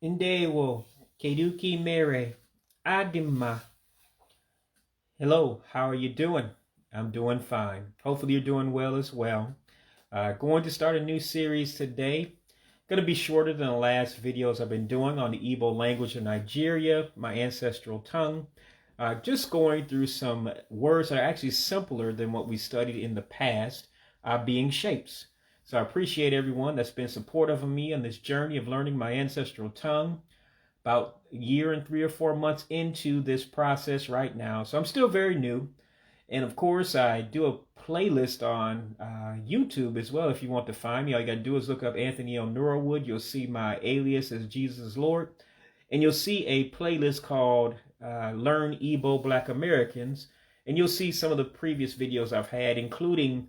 Ndewo, Keduki Mere, Adima. Hello, how are you doing? I'm doing fine. Hopefully you're doing well as well. Going to start a new series today. Going to be shorter than the last videos I've been doing on the Igbo language of Nigeria, my ancestral tongue. Just going through some words that are actually simpler than what we studied in the past, being shapes. So I appreciate everyone that's been supportive of me on this journey of learning my ancestral tongue. About a year and 3 or 4 months into this process right now. So I'm still very new. And of course, I do a playlist on YouTube as well. If you want to find me, all you got to do is look up Anthony L. Norwood. You'll see my alias as Jesus Lord. And you'll see a playlist called Learn Igbo Black Americans. And you'll see some of the previous videos I've had, including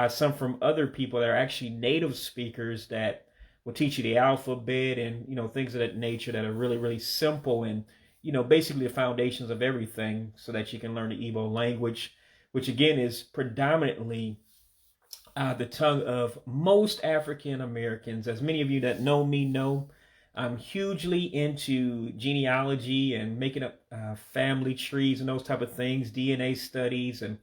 some from other people that are actually native speakers that will teach you the alphabet and, things of that nature that are really, really simple and, basically the foundations of everything so that you can learn the Igbo language, which again is predominantly the tongue of most African Americans. As many of you that know me know, I'm hugely into genealogy and making up family trees and those type of things, DNA studies and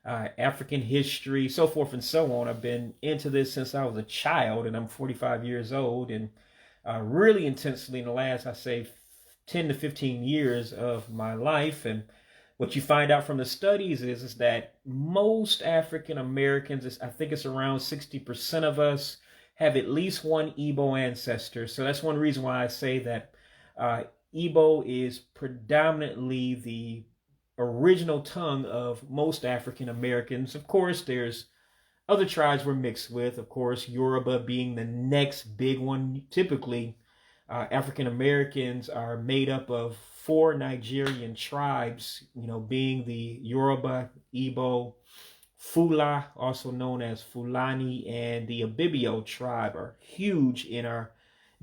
African history, so forth and so on. I've been into this since I was a child, and I'm 45 years old, and really intensely in the last, I say, 10 to 15 years of my life. And what you find out from the studies is that most African Americans, I think it's around 60% of us, have at least one Igbo ancestor. So that's one reason why I say that Igbo is predominantly the original tongue of most African Americans. Of course, there's other tribes we're mixed with. Of course, Yoruba being the next big one. Typically, African Americans are made up of 4 Nigerian tribes, being the Yoruba, Igbo, Fula, also known as Fulani, and the Ibibio tribe are huge in our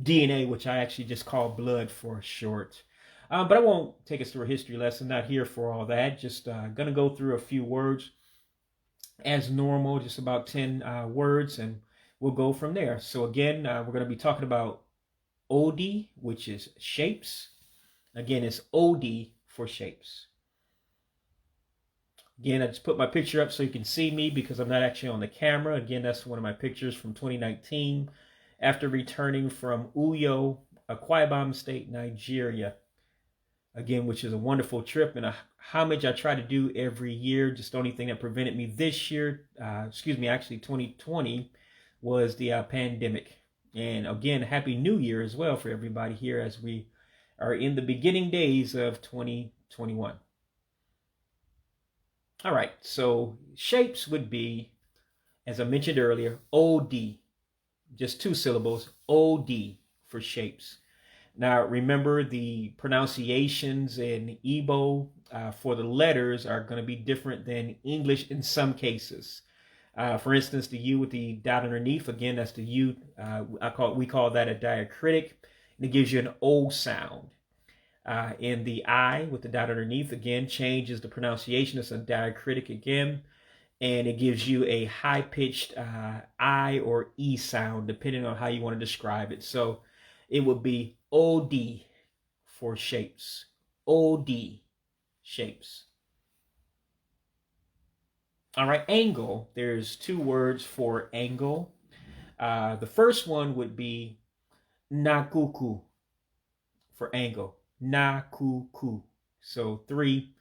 DNA, which I actually just call blood for short. But I won't take us through a history lesson, not here for all that. Just going to go through a few words as normal, just about 10 words, and we'll go from there. So again, we're going to be talking about Oh-Dee, which is shapes. Again, it's Oh-Dee for shapes. Again, I just put my picture up so you can see me because I'm not actually on the camera. Again, that's one of my pictures from 2019 after returning from Uyo, Akwa Ibom State, Nigeria. Again, which is a wonderful trip and a homage I try to do every year. Just the only thing that prevented me this year, actually 2020, was the pandemic. And again, Happy New Year as well for everybody here as we are in the beginning days of 2021. All right, so shapes would be, as I mentioned earlier, Oh-Dee, just 2 syllables, Oh-Dee for shapes. Now, remember the pronunciations in Igbo for the letters are going to be different than English in some cases. For instance, the U with the dot underneath, again, that's the U. We call that a diacritic, and it gives you an O sound. And the I with the dot underneath, again, changes the pronunciation. It's a diacritic again, and it gives you a high-pitched I or E sound, depending on how you want to describe it. So it would be Oh-Dee for shapes. Oh-Dee, shapes. All right, angle. There's 2 words for angle. The first one would be Nah-Kue-Kue for angle. Nah-Kue-Kue. So 3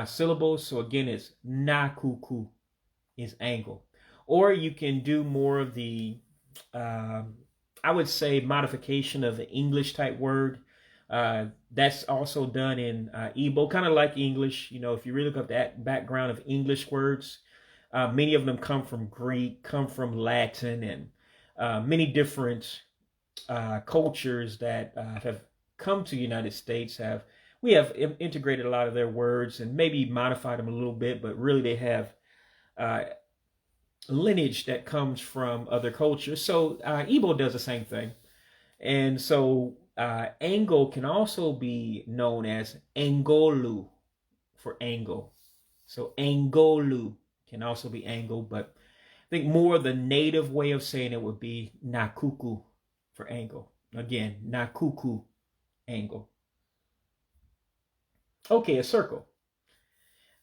syllables. So again, it's Nah-Kue-Kue is angle. Or you can do more of the I would say modification of the English type word. That's also done in Igbo, kind of like English. If you really look up that background of English words, many of them come from Greek, come from Latin, and many different cultures that have come to the United States we have integrated a lot of their words and maybe modified them a little bit, but really they have lineage that comes from other cultures. So Igbo does the same thing. And so angle can also be known as angụlu for angle. So angụlu can also be angle, but I think more the native way of saying it would be Nah-Kue-Kue for angle. Again, Nah-Kue-Kue angle. Okay, a circle.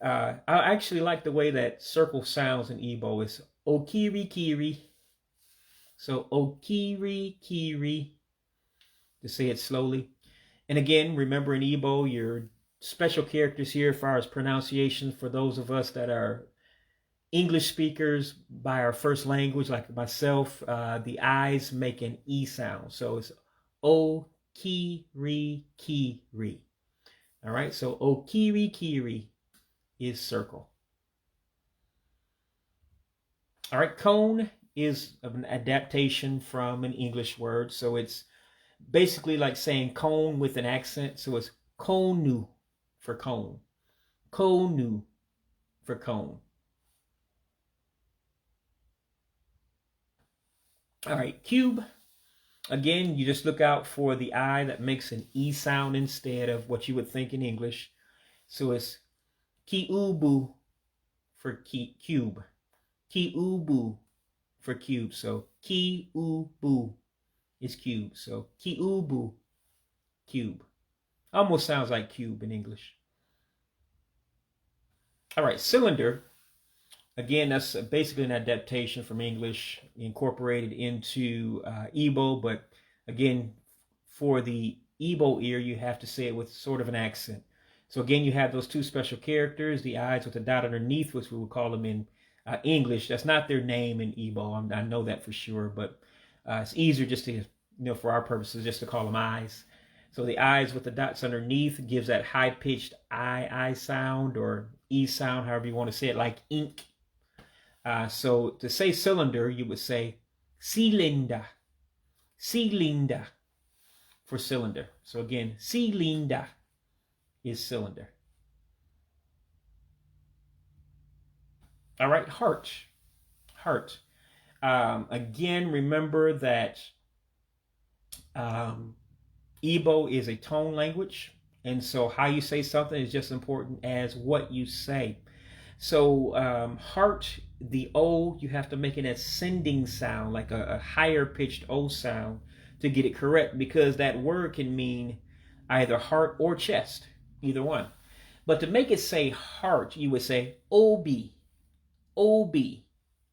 I actually like the way that circle sounds in Igbo. It's Oh-Kee-Ree-Kee-Ree. So Oh-Kee-Ree-Kee-Ree, to say it slowly. And again, remember in Igbo, your special characters here as far as pronunciation for those of us that are English speakers by our first language, like myself, the I's make an E sound. So it's Oh-Kee-Ree-Kee-Ree. All right, so Oh-Kee-Ree-Kee-Ree is circle. All right, cone is an adaptation from an English word. So it's basically like saying cone with an accent. So it's Konu for cone. Konu for cone. All right, cube. Again, you just look out for the I that makes an E sound instead of what you would think in English. So it's kiubu for cube. Kee-Ooh-Boo for cube. So Kee-Ooh-Boo is cube. So Kee-Ooh-Boo, cube. Almost sounds like cube in English. All right, cylinder. Again, that's basically an adaptation from English incorporated into Igbo. But again, for the Igbo ear, you have to say it with sort of an accent. So again, you have those two special characters, the I's with a dot underneath, which we would call them in English. That's not their name in Igbo. I know that for sure, but it's easier just to, for our purposes, just to call them I's. So the I's with the dots underneath gives that high-pitched I sound or E sound, however you want to say it, like ink. So to say cylinder, you would say sịlịnda. Sịlịnda for cylinder. So again, sịlịnda is cylinder. All right, heart. Heart. Again, remember that Igbo is a tone language. And so how you say something is just important as what you say. So heart, the O, you have to make an ascending sound, like a higher pitched O sound to get it correct, because that word can mean either heart or chest, either one. But to make it say heart, you would say O-B. O-B,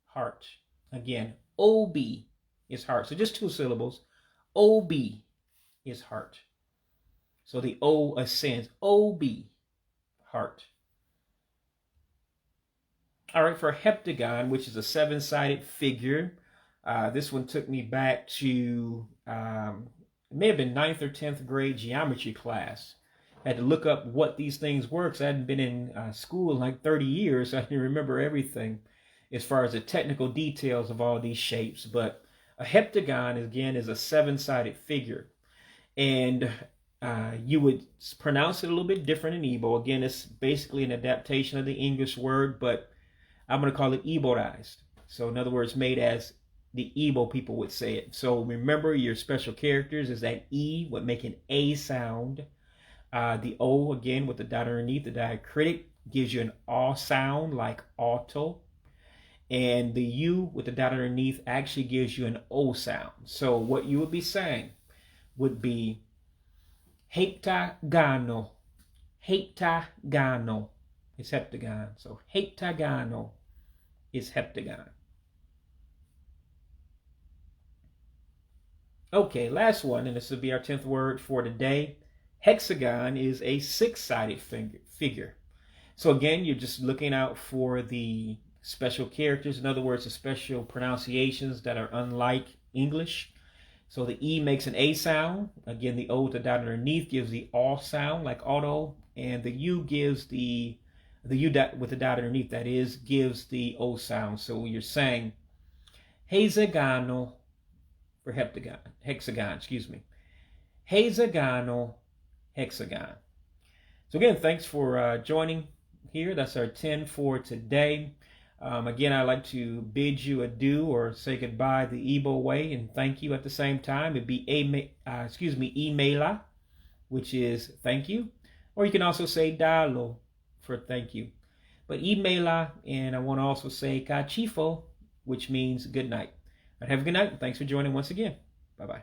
heart. Again, O-B is heart. So just two syllables. O-B is heart. So the O ascends. O-B, heart. All right, for heptagon, which is a seven-sided figure, this one took me back to, it may have been 9th or 10th grade geometry class. I had to look up what these things were because I hadn't been in school in like 30 years, so I didn't remember everything as far as the technical details of all these shapes. But a heptagon, again, is a seven-sided figure. And you would pronounce it a little bit different in Igbo. Again, it's basically an adaptation of the English word, but I'm going to call it Igboized. So in other words, made as the Igbo people would say it. So remember, your special characters is that E would make an A sound. The O, again, with the dot underneath, the diacritic, gives you an A sound like auto. And the U with the dot underneath actually gives you an O sound. So what you would be saying would be Hape-Tah-Gau-Noe. Hape-Tah-Gau-Noe is heptagon. So Hape-Tah-Gau-Noe is heptagon. Okay, last one, and this will be our 10th word for today. Hexagon is a six-sided figure. So again, you're just looking out for the special characters. In other words, the special pronunciations that are unlike English. So the E makes an A sound. Again, the O with the dot underneath gives the A sound, like auto. And the U gives the U dot with the dot underneath, that is, gives the O sound. So you're saying Haze-Ah-Gau-Noe for hexagon, excuse me. Haze-Ah-Gau-Noe, hexagon. So again, thanks for joining here. That's our 10 for today. Again, I'd like to bid you adieu or say goodbye the Igbo way and thank you at the same time. It'd be Imela, which is thank you. Or you can also say Dalo for thank you. But Imela, and I want to also say Kachifo, which means good night. Have a good night. Thanks for joining once again. Bye-bye.